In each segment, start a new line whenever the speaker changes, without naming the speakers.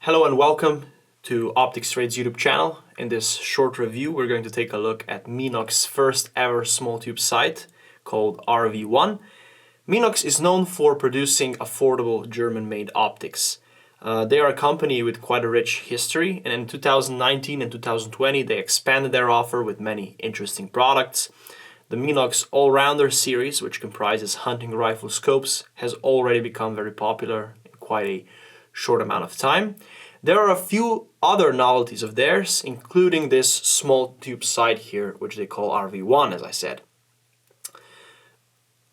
Hello and welcome to Optics Trade's YouTube channel. In this short review, we're going to take a look at Minox's first ever small tube sight called RV1. Minox is known for producing affordable German-made optics. They are a company with quite a rich history, and in 2019 and 2020 they expanded their offer with many interesting products. The Minox All-Rounder series, which comprises hunting rifle scopes, has already become very popular in quite a short amount of time. There are a few other novelties of theirs, including this small tube sight here, which they call RV1, as I said.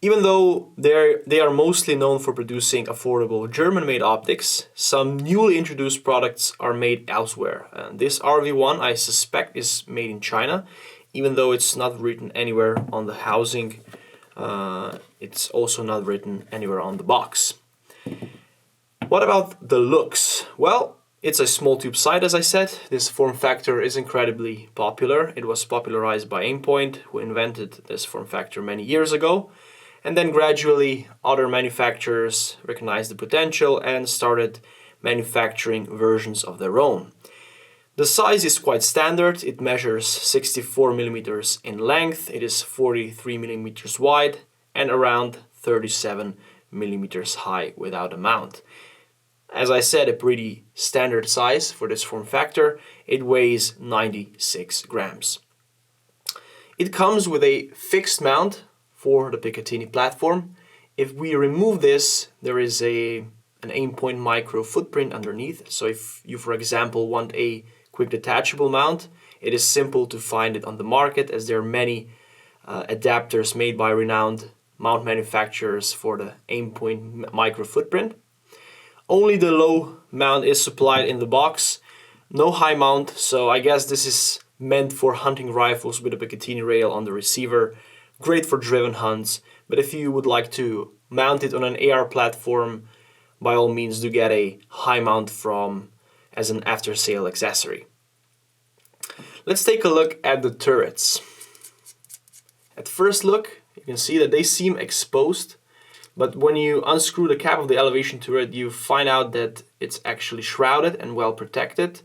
Even though they are mostly known for producing affordable German-made optics, some newly introduced products are made elsewhere. This RV1, I suspect, is made in China, even though it's not written anywhere on the housing. It's also not written anywhere on the box. What about the looks? Well, it's a small tube sight, as I said. This form factor is incredibly popular. It was popularized by Aimpoint, who invented this form factor many years ago. And then gradually other manufacturers recognized the potential and started manufacturing versions of their own. The size is quite standard. It measures 64 millimeters in length. It is 43 millimeters wide and around 37 millimeters high without a mount. As I said, a pretty standard size for this form factor. It weighs 96 grams. It comes with a fixed mount for the Picatinny platform. If we remove this, there is an Aimpoint micro footprint underneath. So if you, for example, want a quick detachable mount, it is simple to find it on the market, as there are many adapters made by renowned mount manufacturers for the Aimpoint micro footprint. Only the low mount is supplied in the box, no high mount, so I guess this is meant for hunting rifles with a Picatinny rail on the receiver. Great for driven hunts, but if you would like to mount it on an AR platform, by all means do get a high mount as an after-sale accessory. Let's take a look at the turrets. At first look, you can see that they seem exposed. But when you unscrew the cap of the elevation turret, you find out that it's actually shrouded and well protected.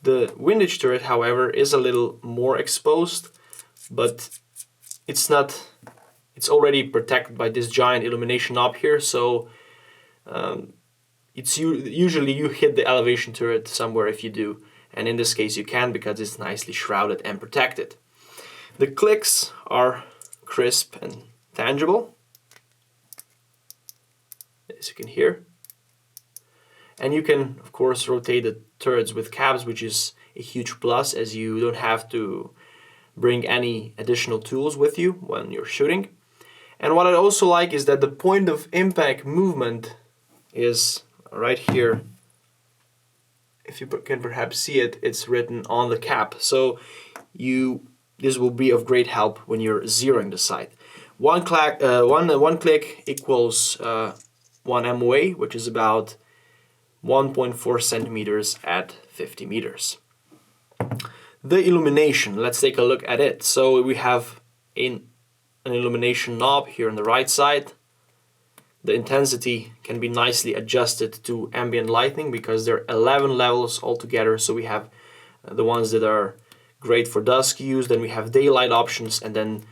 The windage turret, however, is a little more exposed, but it's already protected by this giant illumination knob here, so usually you hit the elevation turret somewhere if you do, and in this case you can because it's nicely shrouded and protected. The clicks are crisp and tangible, as you can hear. And you can, of course, rotate the turrets with cabs, which is a huge plus, as you don't have to bring any additional tools with you when you're shooting. And what I also like is that the point of impact movement is right here. If you can perhaps see it, it's written on the cap. So this will be of great help when you're zeroing the sight. One click equals 1 MOA, which is about 1.4 centimeters at 50 meters. The illumination, let's take a look at it. So we have an illumination knob here on the right side. The intensity can be nicely adjusted to ambient lighting because there are 11 levels altogether. So we have the ones that are great for dusk use, then we have daylight options, and then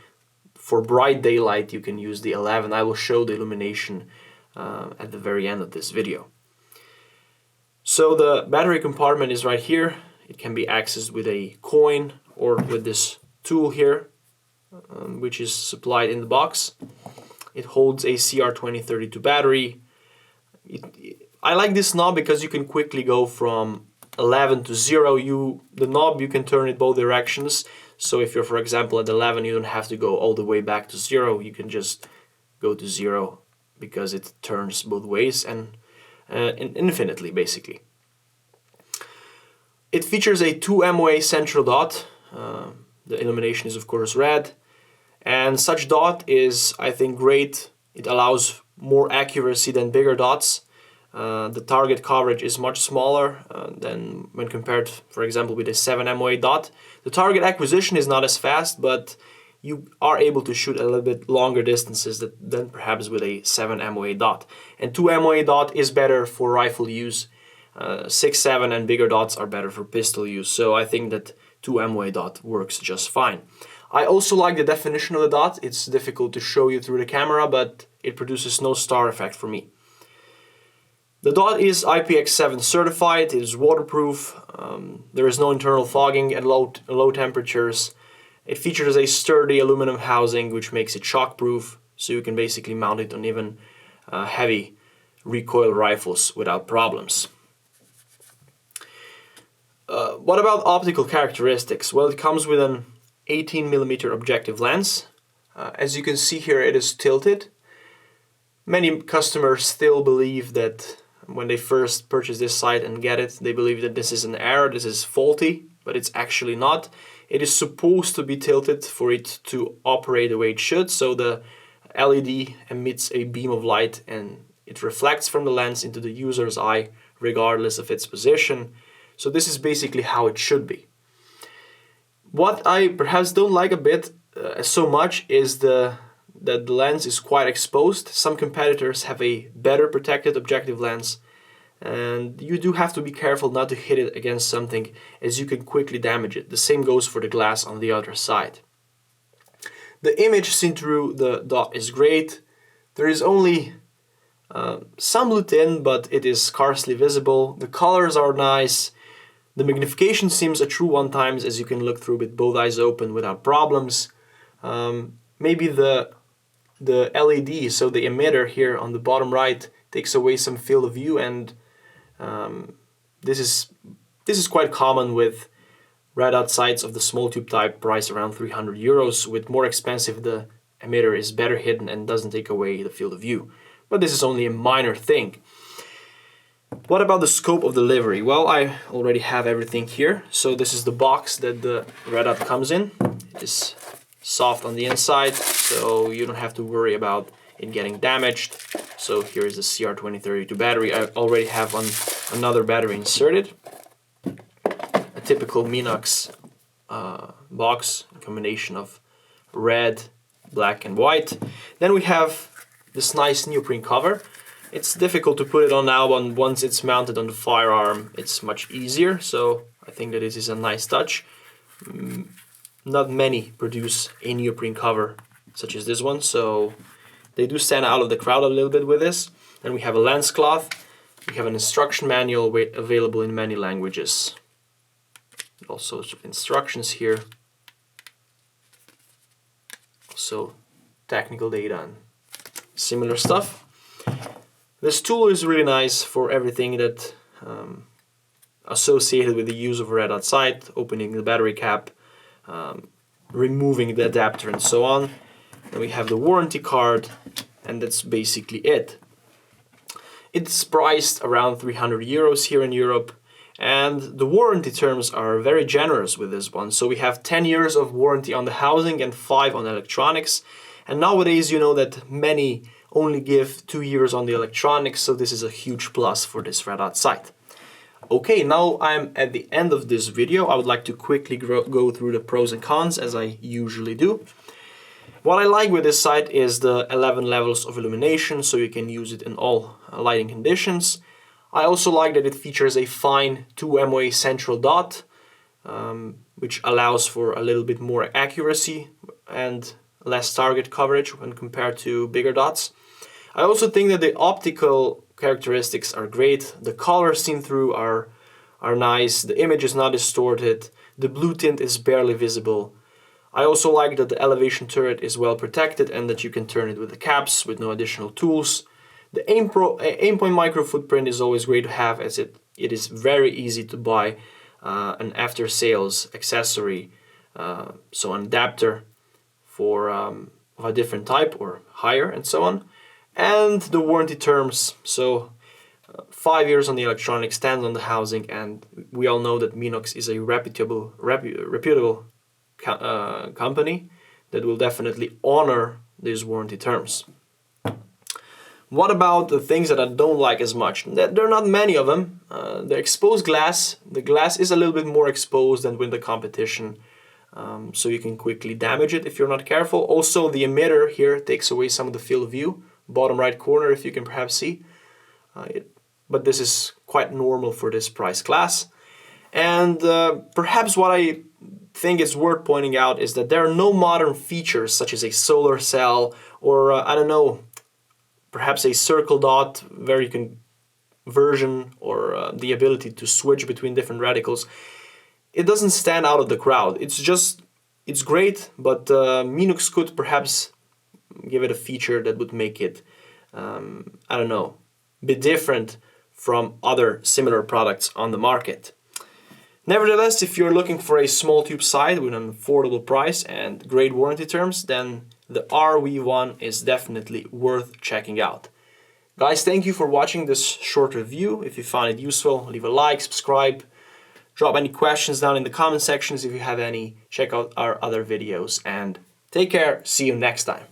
for bright daylight you can use the 11. I will show the illumination at the very end of this video. So the battery compartment is right here. It can be accessed with a coin or with this tool here, which is supplied in the box. It holds a CR2032 battery. I like this knob because you can quickly go from 11 to 0. The knob, you can turn it both directions. So if you're, for example, at 11, you don't have to go all the way back to 0. You can just go to 0 because it turns both ways and infinitely, basically. It features a 2 MOA central dot. The illumination is, of course, red. And such dot is, I think, great. It allows more accuracy than bigger dots. The target coverage is much smaller than when compared, for example, with a 7 MOA dot. The target acquisition is not as fast, but you are able to shoot a little bit longer distances than perhaps with a 7 MOA dot. And 2 MOA dot is better for rifle use 6, 7 and bigger dots are better for pistol use, so I think that 2MOA dot works just fine. I also like the definition of the dot. It's difficult to show you through the camera, but it produces no star effect for me. The dot is IPX7 certified, it is waterproof, there is no internal fogging at low temperatures. It features a sturdy aluminum housing which makes it shockproof, so you can basically mount it on even heavy recoil rifles without problems. What about optical characteristics? Well, it comes with an 18mm objective lens. As you can see here, it is tilted. Many customers still believe that when they first purchase this sight and get it, they believe that this is an error, this is faulty, but it's actually not. It is supposed to be tilted for it to operate the way it should, so the LED emits a beam of light and it reflects from the lens into the user's eye regardless of its position. So this is basically how it should be. What I perhaps don't like a bit so much is that the lens is quite exposed. Some competitors have a better protected objective lens, and you do have to be careful not to hit it against something, as you can quickly damage it. The same goes for the glass on the other side. The image seen through the dot is great. There is only some lutin, but it is scarcely visible. The colors are nice. The magnification seems a true 1x, as you can look through with both eyes open without problems. Maybe the LED, so the emitter here on the bottom right, takes away some field of view, and this is quite common with red dot sights of the small tube type, priced around 300 euros. With more expensive, the emitter is better hidden and doesn't take away the field of view. But this is only a minor thing. What about the scope of delivery? Well, I already have everything here. So this is the box that the red dot comes in. It is soft on the inside, so you don't have to worry about it getting damaged. So here is the CR2032 battery. I already have another battery inserted. A typical Minox box, a combination of red, black and white. Then we have this nice neoprene cover. It's difficult to put it on now, but once it's mounted on the firearm, it's much easier. So I think that this is a nice touch. Not many produce a neoprene cover such as this one, so they do stand out of the crowd a little bit with this. Then we have a lens cloth. We have an instruction manual available in many languages. All sorts of instructions here. Also technical data and similar stuff. This tool is really nice for everything that associated with the use of a red dot sight, opening the battery cap, removing the adapter and so on. Then we have the warranty card, and that's basically it. It's priced around 300 euros here in Europe, and the warranty terms are very generous with this one. So we have 10 years of warranty on the housing and 5 on electronics. And nowadays, you know that many only give 2 years on the electronics, so this is a huge plus for this red dot sight. Okay, now I'm at the end of this video. I would like to quickly go through the pros and cons, as I usually do. What I like with this sight is the 11 levels of illumination, so you can use it in all lighting conditions. I also like that it features a fine 2MOA central dot, which allows for a little bit more accuracy and less target coverage when compared to bigger dots. I also think that the optical characteristics are great. The colors seen through are nice. The image is not distorted. The blue tint is barely visible. I also like that the elevation turret is well protected and that you can turn it with the caps with no additional tools. The aimpoint micro footprint is always great to have, as it is very easy to buy an after sales accessory, so an adapter for of a different type or higher and so on. And the warranty terms, so 5 years on the electronics, 10 on the housing, and we all know that Minox is a reputable company that will definitely honor these warranty terms. What about the things that I don't like as much? There are not many of them. The exposed glass. The glass is a little bit more exposed than with the competition, so you can quickly damage it if you're not careful. Also, the emitter here takes away some of the field of view. Bottom right corner, if you can perhaps see. but this is quite normal for this price class. And perhaps what I think is worth pointing out is that there are no modern features such as a solar cell or I don't know, perhaps a circle dot where you can version or the ability to switch between different radicals. It doesn't stand out of the crowd. It's great, but Minox could perhaps give it a feature that would make it, I don't know, be different from other similar products on the market. Nevertheless, if you're looking for a small tube sight with an affordable price and great warranty terms, then the RV1 is definitely worth checking out. Guys, thank you for watching this short review. If you found it useful, leave a like, subscribe, drop any questions down in the comment sections if you have any, check out our other videos, and take care. See you next time.